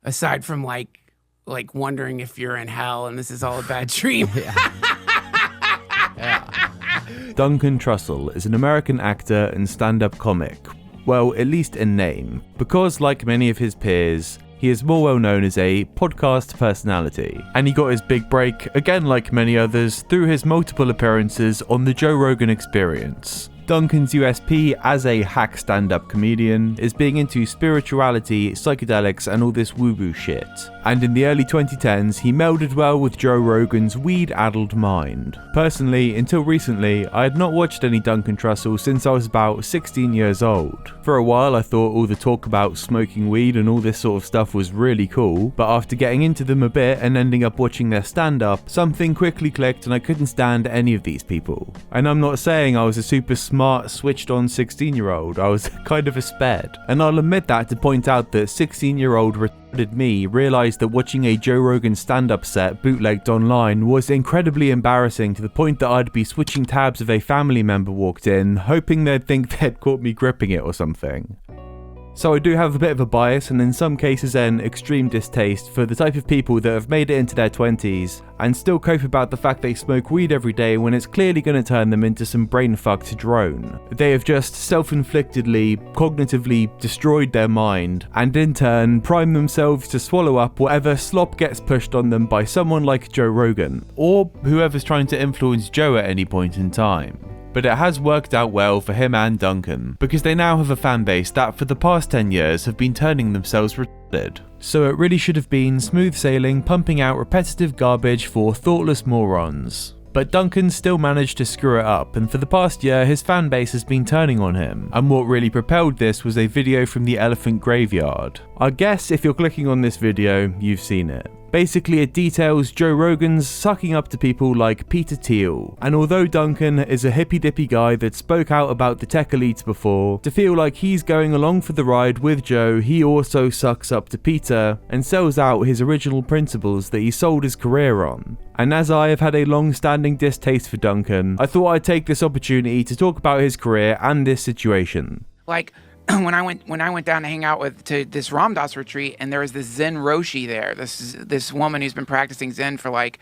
aside from like wondering if you're in hell and this is all a bad dream. Duncan Trussell is an American actor and stand-up comic. Well, at least in name, because like many of his peers, he is more well known as a podcast personality, and he got his big break, again like many others, through his multiple appearances on the Joe Rogan Experience. Duncan's USP as a hack stand-up comedian is being into spirituality, psychedelics and all this woo-woo shit. And in the early 2010s, he melded well with Joe Rogan's weed-addled mind. Personally, until recently, I had not watched any Duncan Trussell since I was about 16 years old. For a while I thought all the talk about smoking weed and all this sort of stuff was really cool, but after getting into them a bit and ending up watching their stand-up, something quickly clicked and I couldn't stand any of these people. And I'm not saying I was a super smart, switched-on 16-year-old, I was kind of a sped. And I'll admit that to point out that 16-year-old retarded me realised that watching a Joe Rogan stand-up set bootlegged online was incredibly embarrassing, to the point that I'd be switching tabs if a family member walked in, hoping they'd think they'd caught me gripping it or something. So I do have a bit of a bias and in some cases an extreme distaste for the type of people that have made it into their 20s and still cope about the fact they smoke weed every day when it's clearly going to turn them into some brain-fucked drone. They have just self-inflictedly, cognitively destroyed their mind and in turn prime themselves to swallow up whatever slop gets pushed on them by someone like Joe Rogan, or whoever's trying to influence Joe at any point in time. But it has worked out well for him and Duncan, because they now have a fan base that for the past 10 years have been turning themselves retarded. So it really should have been smooth sailing, pumping out repetitive garbage for thoughtless morons. But Duncan still managed to screw it up, and for the past year his fan base has been turning on him, and what really propelled this was a video from the elephant graveyard. I guess if you're clicking on this video, you've seen it. Basically, it details Joe Rogan's sucking up to people like Peter Thiel, and although Duncan is a hippy-dippy guy that spoke out about the tech elites before, to feel like he's going along for the ride with Joe, he also sucks up to Peter and sells out his original principles that he sold his career on. And as I have had a long-standing distaste for Duncan, I thought I'd take this opportunity to talk about his career and this situation. Like, when I went down to hang out to this Ram Dass retreat, and there was this Zen Roshi there, this woman who's been practicing Zen for like,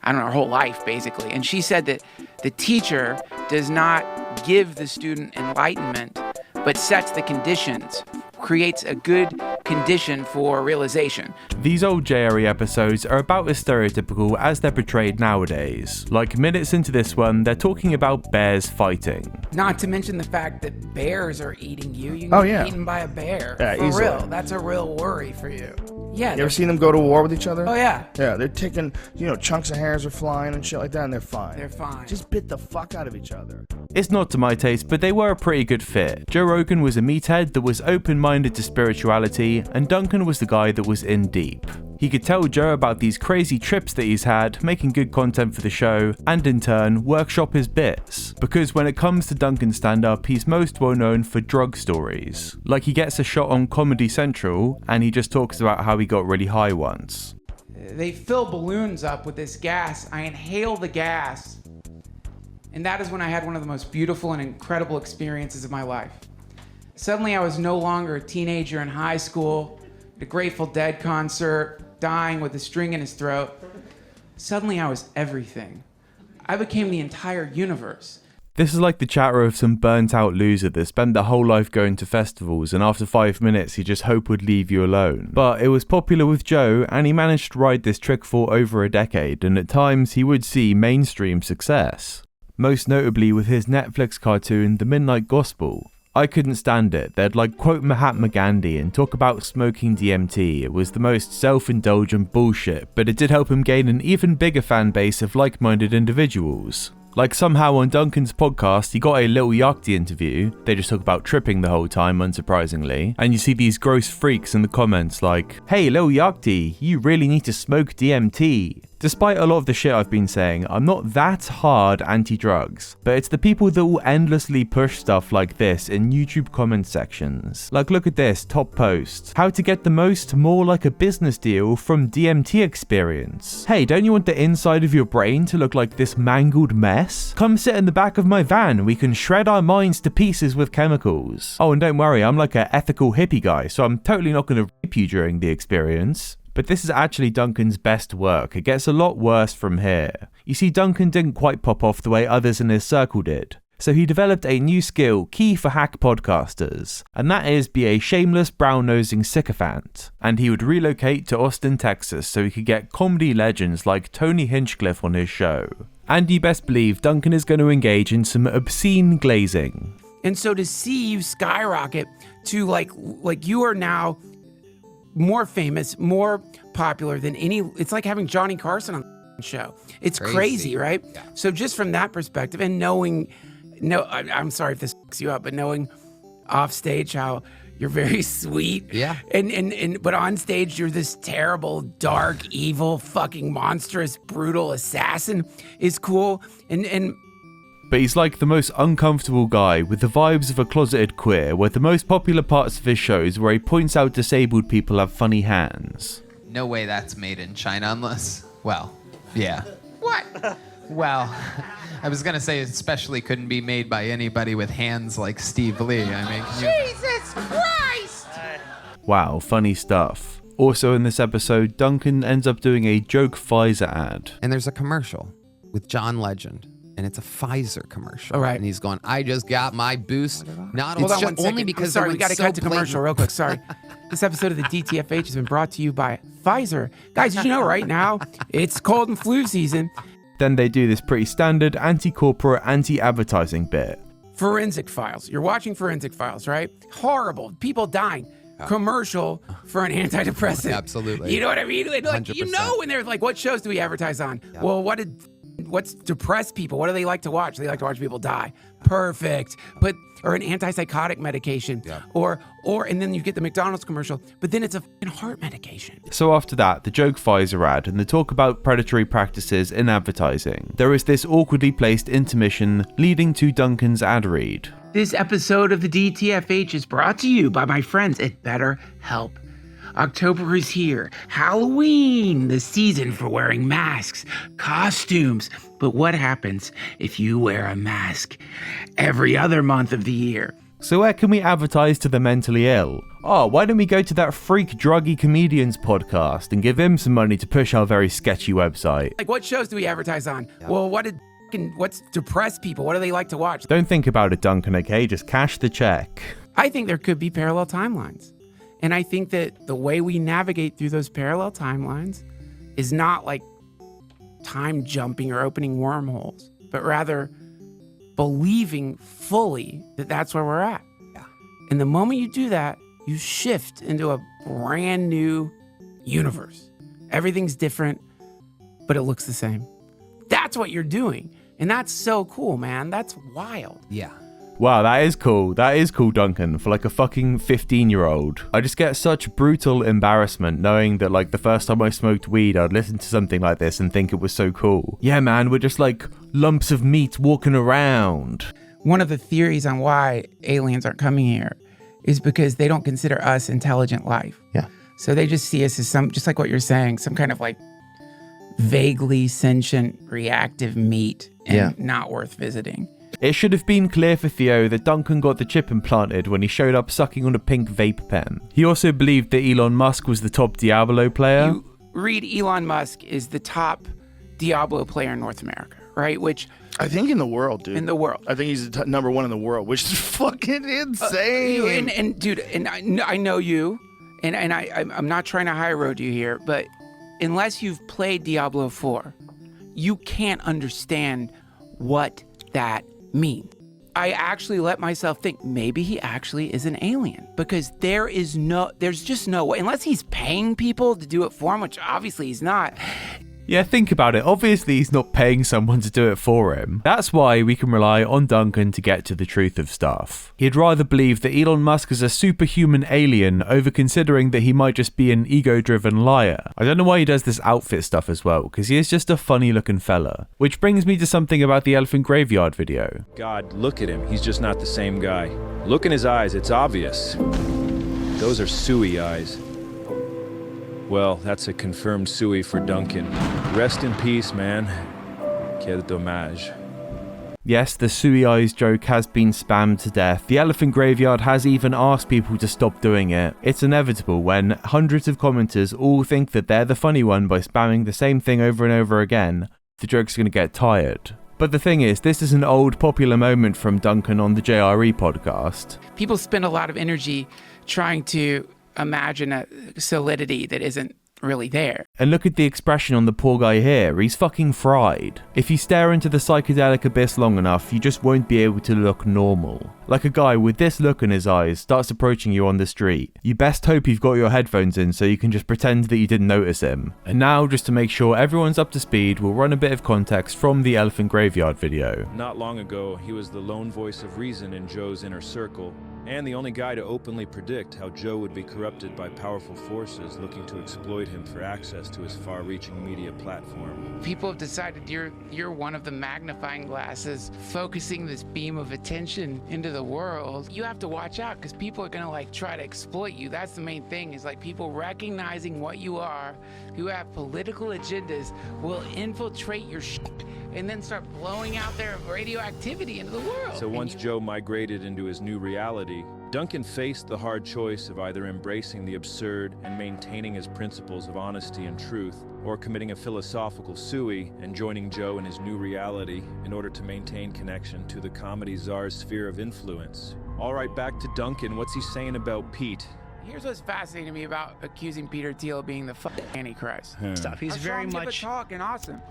I don't know, her whole life basically, and she said that the teacher does not give the student enlightenment, but sets the conditions, creates a good condition for realization. These old JRE episodes are about as stereotypical as they're portrayed nowadays. Like minutes into this one, they're talking about bears fighting. Not to mention the fact that bears are eating you. You can get eaten by a bear. Yeah, for easily. real. That's a real worry for you. Yeah. You ever seen them go to war with each other? Oh, yeah. Yeah, they're taking, chunks of hairs are flying and shit like that, and they're fine. They're fine. Just bit the fuck out of each other. It's not to my taste, but they were a pretty good fit. Joe Rogan was a meathead that was open-minded to spirituality, and Duncan was the guy that was in deep. He could tell Joe about these crazy trips that he's had, making good content for the show, and in turn, workshop his bits. Because when it comes to Duncan stand-up, he's most well known for drug stories. Like he gets a shot on Comedy Central, and he just talks about how he got really high once. They fill balloons up with this gas. I inhale the gas. And that is when I had one of the most beautiful and incredible experiences of my life. Suddenly I was no longer a teenager in high school, at a Grateful Dead concert, dying with a string in his throat. Suddenly I was everything. I became the entire universe. This is like the chatter of some burnt out loser that spent their whole life going to festivals and after 5 minutes he just hoped would leave you alone. But it was popular with Joe and he managed to ride this trick for over a decade, and at times he would see mainstream success. Most notably with his Netflix cartoon The Midnight Gospel. I couldn't stand it. They'd quote Mahatma Gandhi and talk about smoking DMT. It was the most self-indulgent bullshit, but it did help him gain an even bigger fan base of like-minded individuals. Like somehow on Duncan's podcast, he got a Lil Yachty interview. They just talk about tripping the whole time, unsurprisingly. And you see these gross freaks in the comments like, "Hey Lil Yachty, you really need to smoke DMT." Despite a lot of the shit I've been saying, I'm not that hard anti-drugs, but it's the people that will endlessly push stuff like this in YouTube comment sections. Like, look at this top post. How to get the most more like a business deal from DMT experience. Hey, don't you want the inside of your brain to look like this mangled mess? Come sit in the back of my van, we can shred our minds to pieces with chemicals. Oh, and don't worry, I'm like an ethical hippie guy, so I'm totally not going to rape you during the experience. But this is actually Duncan's best work. It gets a lot worse from here. You see, Duncan didn't quite pop off the way others in his circle did. So he developed a new skill key for hack podcasters, and that is be a shameless brown-nosing sycophant. And he would relocate to Austin, Texas so he could get comedy legends like Tony Hinchcliffe on his show. And you best believe Duncan is going to engage in some obscene glazing. And so to see you skyrocket to like you are now more famous, more popular than it's like having Johnny Carson on the show. It's crazy, right? Yeah. So just from that perspective and I'm sorry if this fucks you up, but knowing off stage how you're very sweet. Yeah. But on stage you're this terrible, dark, evil, fucking monstrous, brutal assassin is cool. But he's like the most uncomfortable guy with the vibes of a closeted queer, where the most popular parts of his shows where he points out disabled people have funny hands. No way that's made in China unless, well, yeah. What? Well, I was going to say especially couldn't be made by anybody with hands like Steve Lee. I mean, Jesus Christ! Wow, funny stuff. Also in this episode, Duncan ends up doing a joke Pfizer ad. And there's a commercial with John Legend. And it's a Pfizer commercial. All right. And he's going, I just got my boost. Not Hold on only because sorry, we got to cut to commercial real quick. Sorry. This episode of the DTFH has been brought to you by Pfizer. Guys, did you know right now it's cold and flu season? Then they do this pretty standard anti-corporate, anti-advertising bit. Forensic Files. You're watching Forensic Files, right? Horrible. People dying. Commercial for an antidepressant. Absolutely. You know what I mean? Like, 100%. you know when they're like, what shows do we advertise on? Yeah. Well, what's depressed people? What do they like to watch? They like to watch people die. Perfect. Or an antipsychotic medication. Yeah. Or and then you get the McDonald's commercial, but then it's a heart medication. So after that, the joke Pfizer ad and the talk about predatory practices in advertising. There is this awkwardly placed intermission leading to Duncan's ad read. This episode of the DTFH is brought to you by my friends at BetterHelp. October is here. Halloween, the season for wearing masks, costumes. But what happens if you wear a mask every other month of the year? So where can we advertise to the mentally ill? Oh, why don't we go to that freak druggy comedians podcast and give him some money to push our very sketchy website? Like, what shows do we advertise on? Yeah. Well, what's depressed people? What do they like to watch? Don't think about it, Duncan, okay? Just cash the check. I think there could be parallel timelines. And I think that the way we navigate through those parallel timelines is not like time jumping or opening wormholes, but rather believing fully that that's where we're at. Yeah. And the moment you do that, you shift into a brand new universe. Everything's different, but it looks the same. That's what you're doing. And that's so cool, man. That's wild. Yeah. Wow, that is cool. That is cool, Duncan, for like a fucking 15-year-old. I just get such brutal embarrassment knowing that like the first time I smoked weed, I'd listen to something like this and think it was so cool. Yeah, man, we're just like lumps of meat walking around. One of the theories on why aliens aren't coming here is because they don't consider us intelligent life. Yeah. So they just see us as just like what you're saying, some kind of like vaguely sentient, reactive meat and not worth visiting. It should have been clear for Theo that Duncan got the chip implanted when he showed up sucking on a pink vape pen. He also believed that Elon Musk was the top Diablo player. You read Elon Musk is the top Diablo player in North America, right? Which I think in the world, dude. In the world. I think he's number one in the world, which is fucking insane. And dude, and I know you, and I'm not trying to high road you here, but unless you've played Diablo 4, you can't understand what that means. I actually let myself think maybe he actually is an alien, because there's just no way, unless he's paying people to do it for him, which obviously he's not. Yeah, think about it. Obviously, he's not paying someone to do it for him. That's why we can rely on Duncan to get to the truth of stuff. He'd rather believe that Elon Musk is a superhuman alien over considering that he might just be an ego-driven liar. I don't know why he does this outfit stuff as well, because he is just a funny-looking fella. Which brings me to something about the elephant graveyard video. God, look at him. He's just not the same guy. Look in his eyes. It's obvious. Those are Suey eyes. Well, that's a confirmed Suey for Duncan. Rest in peace, man. Quel dommage. Yes, the Suey Eyes joke has been spammed to death. The elephant graveyard has even asked people to stop doing it. It's inevitable when hundreds of commenters all think that they're the funny one by spamming the same thing over and over again. The joke's going to get tired. But the thing is, this is an old popular moment from Duncan on the JRE podcast. People spend a lot of energy trying to imagine a solidity that isn't really there. And look at the expression on the poor guy here. He's fucking fried. If you stare into the psychedelic abyss long enough, you just won't be able to look normal. Like a guy with this look in his eyes starts approaching you on the street. You best hope you've got your headphones in so you can just pretend that you didn't notice him. And now, just to make sure everyone's up to speed, we'll run a bit of context from the elephant graveyard video. Not long ago, he was the lone voice of reason in Joe's inner circle, and the only guy to openly predict how Joe would be corrupted by powerful forces looking to exploit him for access to his far-reaching media platform. People have decided you're one of the magnifying glasses focusing this beam of attention into the world. You have to watch out because people are going to like try to exploit you. That's the main thing, is like people recognizing what you are, who have political agendas, will infiltrate your shit and then start blowing out their radioactivity into the world. So once Joe migrated into his new reality, Duncan faced the hard choice of either embracing the absurd and maintaining his principles of honesty and truth, or committing a philosophical Suey and joining Joe in his new reality in order to maintain connection to the comedy czar's sphere of influence. All right, back to Duncan. What's he saying about Pete? Here's what's fascinating to me about accusing Peter Thiel of being the Antichrist. Stuff. He's very much give a talk and awesome.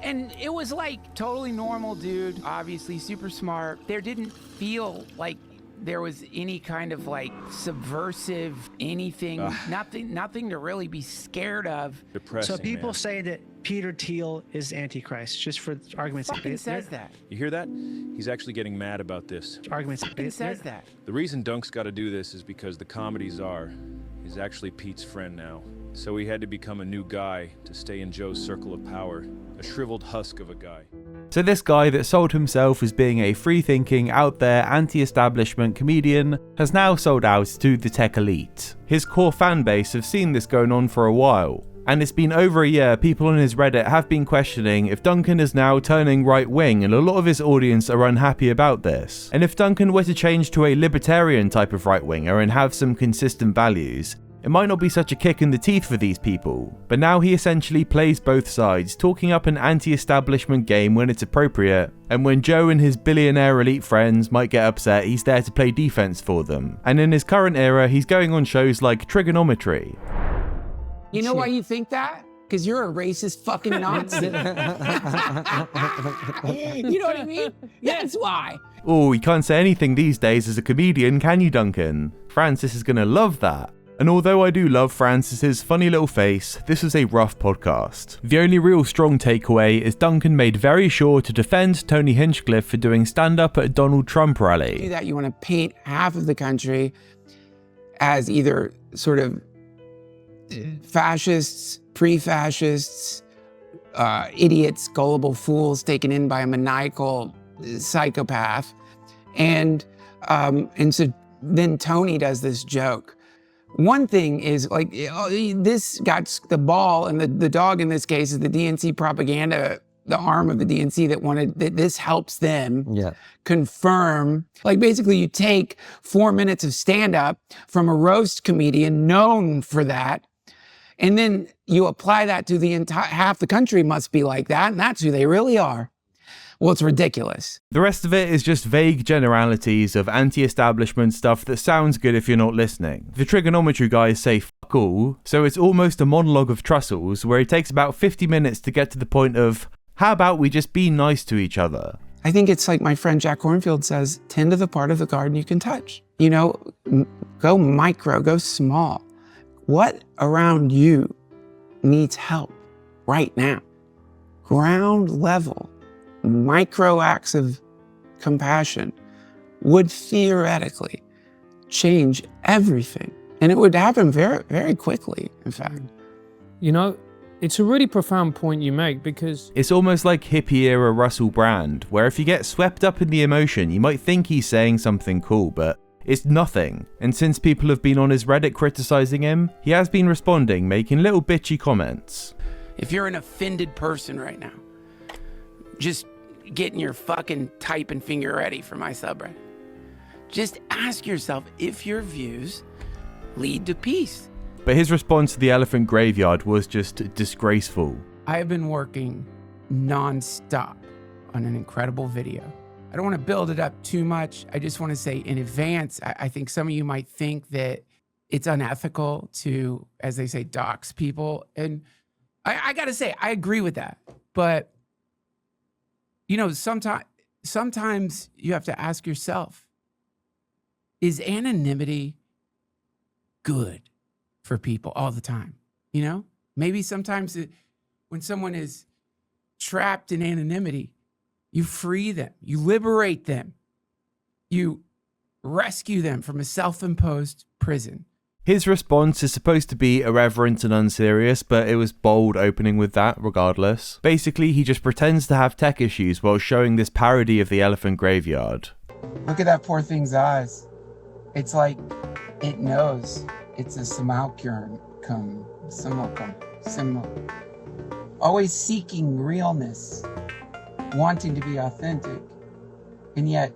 And it was like totally normal dude, obviously super smart. There didn't feel like there was any kind of like subversive anything, nothing to really be scared of. Depressing, so people man. say that Peter Thiel is Antichrist, just for argument's sake. Fucking says that. You hear that? He's actually getting mad about this. Argument's Fucking says that. The reason Dunk's got to do this is because the comedy czar is actually Pete's friend now. So he had to become a new guy to stay in Joe's circle of power, a shriveled husk of a guy. So this guy that sold himself as being a free-thinking, out-there, anti-establishment comedian has now sold out to the tech elite. His core fan base have seen this going on for a while, and it's been over a year people on his Reddit have been questioning if Duncan is now turning right-wing, and a lot of his audience are unhappy about this. And if Duncan were to change to a libertarian type of right-winger and have some consistent values, it might not be such a kick in the teeth for these people, but now he essentially plays both sides, talking up an anti-establishment game when it's appropriate, and when Joe and his billionaire elite friends might get upset, he's there to play defense for them. And in his current era, he's going on shows like Trigonometry. You know why you think that? Because you're a racist fucking Nazi. You know what I mean? That's why. Oh, you can't say anything these days as a comedian, can you, Duncan? Francis is gonna love that. And although I do love Francis's funny little face, this was a rough podcast. The only real strong takeaway is Duncan made very sure to defend Tony Hinchcliffe for doing stand-up at a Donald Trump rally. Do that, you want to paint half of the country as either sort of fascists, pre-fascists, idiots, gullible fools taken in by a maniacal psychopath. And so then Tony does this joke. One thing is like, this got the ball, and the dog in this case is the DNC propaganda, the arm of the DNC that wanted that this helps them confirm. Like basically you take 4 minutes of stand up from a roast comedian known for that, and then you apply that to the entire, half the country must be like that, and that's who they really are. Well, it's ridiculous. The rest of it is just vague generalities of anti-establishment stuff that sounds good if you're not listening. The trigonometry guys say fuck all, so it's almost a monologue of Trussell's where it takes about 50 minutes to get to the point of, how about we just be nice to each other? I think it's like my friend Jack Kornfield says, tend to the part of the garden you can touch. You know, go micro, go small. What around you needs help right now? ground level, micro acts of compassion would theoretically change everything. And it would happen very, very quickly, in fact. You know, it's a really profound point you make, because It's almost like hippie era Russell Brand, where if you get swept up in the emotion, you might think he's saying something cool, but it's nothing. And since people have been on his Reddit criticizing him, he has been responding, making little bitchy comments. If you're an offended person right now, just getting your fucking typing finger ready for my subreddit. Just ask yourself if your views lead to peace. But his response to the elephant graveyard was just disgraceful. I have been working non-stop on an incredible video. I don't want to build it up too much. I just want to say in advance, I think some of you might think that it's unethical to, as they say, dox people. And I got to say, I agree with that. But, you know, sometimes you have to ask yourself, is anonymity good for people all the time? You know, maybe sometimes when someone is trapped in anonymity, you free them, you liberate them, you rescue them from a self-imposed prison. His response is supposed to be irreverent and unserious, but it was bold opening with that regardless. Basically, he just pretends to have tech issues while showing this parody of the elephant graveyard. Look at that poor thing's eyes. It's like it knows it's a simulacrum, always seeking realness, wanting to be authentic, and yet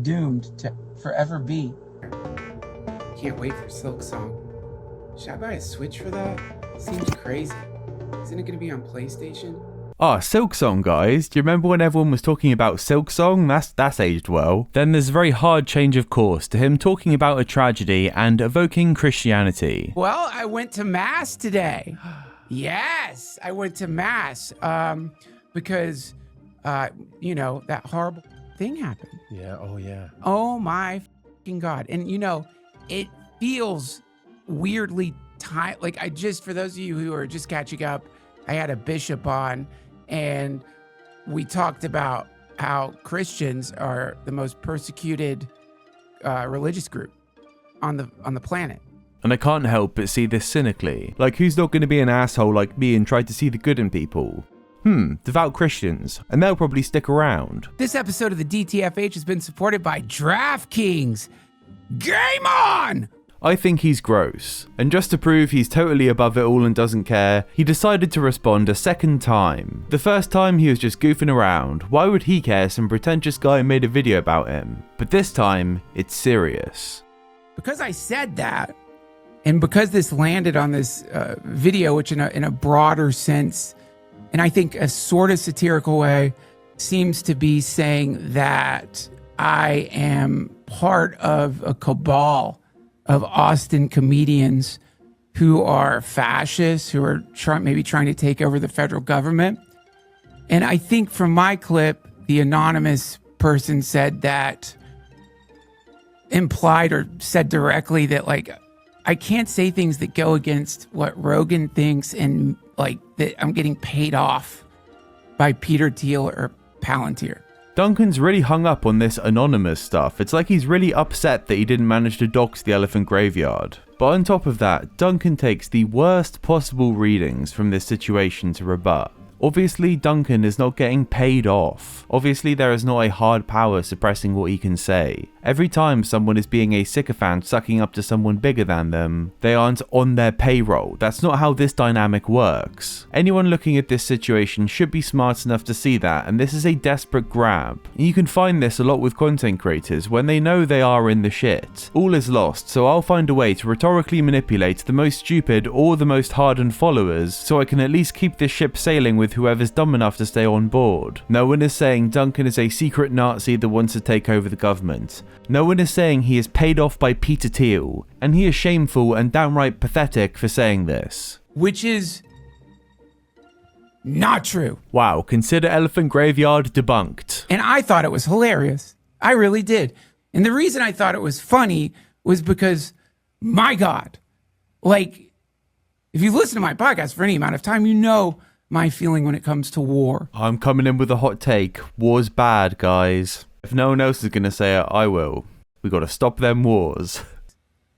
doomed to forever be. Can't wait for Silk Song. Should I buy a Switch for that? Seems crazy. Isn't it going to be on PlayStation? Ah, Silksong, guys. Do you remember when everyone was talking about Silksong? That's aged well. Then there's a very hard change of course to him talking about a tragedy and evoking Christianity. Well, I went to Mass today. Yes, I went to Mass because, you know, that horrible thing happened. Yeah, oh yeah. Oh my fucking God. And, you know, it feels weirdly tight. Like for those of you who are just catching up, I had a bishop on and we talked about how Christians are the most persecuted religious group on the planet. And I can't help but see this cynically. Like, who's not going to be an asshole like me and try to see the good in people? Devout Christians, and they'll probably stick around. This episode of the DTFH has been supported by DraftKings. Game on! I think he's gross, and just to prove he's totally above it all and doesn't care, he decided to respond a second time. The first time he was just goofing around, why would he care some pretentious guy made a video about him? But this time, it's serious. Because I said that, and because this landed on this video, which in a broader sense, and I think a sort of satirical way, seems to be saying that I am part of a cabal of Austin comedians who are fascists, who are maybe trying to take over the federal government. And I think from my clip, the anonymous person said that, implied or said directly that, like, I can't say things that go against what Rogan thinks and, like, that I'm getting paid off by Peter Thiel or Palantir. Duncan's really hung up on this anonymous stuff. It's like he's really upset that he didn't manage to dox the elephant graveyard. But on top of that, Duncan takes the worst possible readings from this situation to rebut. Obviously, Duncan is not getting paid off. Obviously, there is not a hard power suppressing what he can say. Every time someone is being a sycophant sucking up to someone bigger than them, they aren't on their payroll. That's not how this dynamic works. Anyone looking at this situation should be smart enough to see that, and this is a desperate grab. You can find this a lot with content creators when they know they are in the shit. All is lost, so I'll find a way to rhetorically manipulate the most stupid or the most hardened followers so I can at least keep this ship sailing with whoever's dumb enough to stay on board. No one is saying Duncan is a secret Nazi that wants to take over the government. No one is saying he is paid off by Peter Thiel, and he is shameful and downright pathetic for saying this. Which is not true. Wow, consider Elephant Graveyard debunked. And I thought it was hilarious. I really did. And the reason I thought it was funny was because, my God, like, if you listen to my podcast for any amount of time, you know my feeling when it comes to war. I'm coming in with a hot take. War's bad, guys. If no one else is going to say it, I will. We got to stop them wars.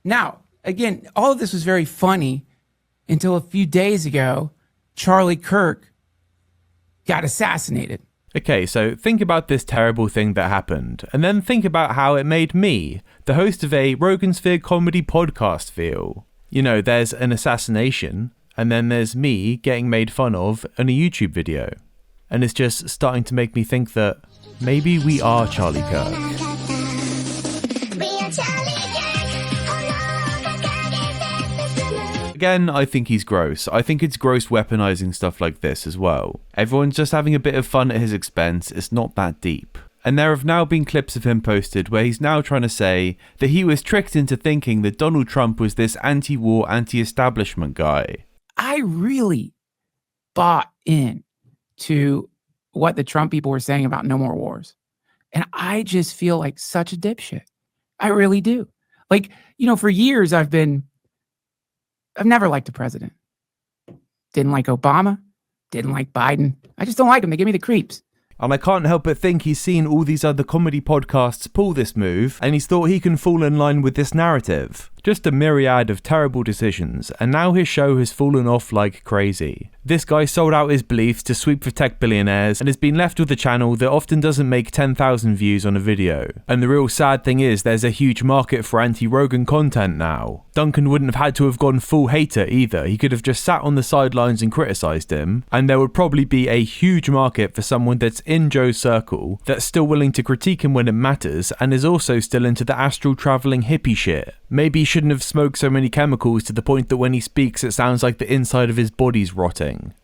Now, again, all of this was very funny until a few days ago, Charlie Kirk got assassinated. Okay, so think about this terrible thing that happened, and then think about how it made me, the host of a Rogansphere comedy podcast, feel. You know, there's an assassination, and then there's me getting made fun of in a YouTube video. And it's just starting to make me think that maybe we are Charlie Kirk. Again, I think he's gross. I think it's gross weaponizing stuff like this as well. Everyone's just having a bit of fun at his expense. It's not that deep. And there have now been clips of him posted where he's now trying to say that he was tricked into thinking that Donald Trump was this anti-war, anti-establishment guy. I really bought in to what the Trump people were saying about no more wars. And I just feel like such a dipshit. I really do. Like, you know, for years I've never liked a president. Didn't like Obama. Didn't like Biden. I just don't like them. They give me the creeps. And I can't help but think he's seen all these other comedy podcasts pull this move, and he's thought he can fall in line with this narrative. Just a myriad of terrible decisions, and now his show has fallen off like crazy. This guy sold out his beliefs to sweep for tech billionaires and has been left with a channel that often doesn't make 10,000 views on a video. And the real sad thing is there's a huge market for anti-Rogan content now. Duncan wouldn't have had to have gone full hater either. He could have just sat on the sidelines and criticised him, and there would probably be a huge market for someone that's in Joe's circle, that's still willing to critique him when it matters, and is also still into the astral travelling hippie shit. Maybe he shouldn't have smoked so many chemicals to the point that when he speaks it sounds like the inside of his body's rotting.